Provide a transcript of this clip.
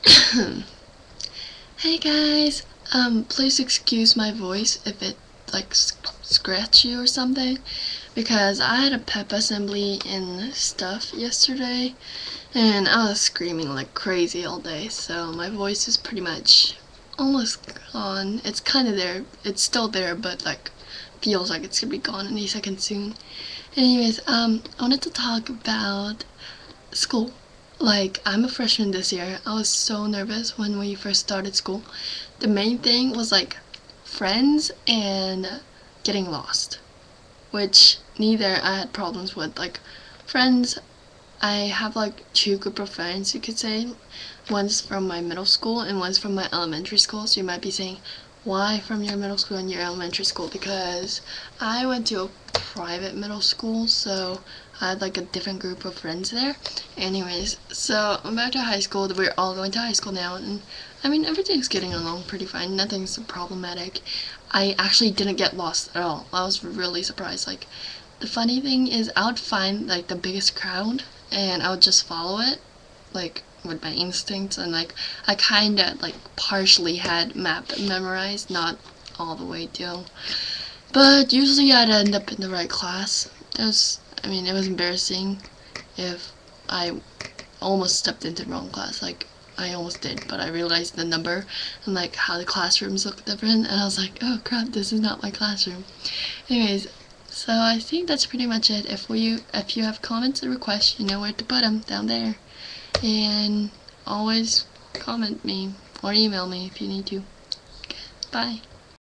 Hey guys, please excuse my voice if it like scratchy or something, because I had a pep assembly and stuff yesterday, and I was screaming like crazy all day, so my voice is pretty much almost gone. It's kind of there, it's still there, but like feels like it's gonna be gone any second soon. Anyways, I wanted to talk about school. Like, I'm a freshman this year. I was so nervous when we first started school. The main thing was like friends and getting lost, which neither I had problems with. Like, friends, I have like two group of friends, you could say. One's from my middle school and one's from my elementary school. So you might be saying, why from your middle school and your elementary school? Because I went to a private middle school, so I had like a different group of friends there. Anyways, so I'm back to high school. We're all going to high school now, and I mean, everything's getting along pretty fine. Nothing's problematic. I actually didn't get lost at all. I was really surprised. Like, the funny thing is, I would find like the biggest crowd and I would just follow it, like with my instincts, and like I kinda like partially had map memorized, not all the way through. But usually I'd end up in the right class. It was embarrassing if I almost stepped into the wrong class. Like, I almost did, but I realized the number and like how the classrooms look different, and I was like, oh crap, this is not my classroom. Anyways, so I think that's pretty much it. If you have comments or requests, you know where to put them, down there. And always comment me or email me if you need to. Okay, bye.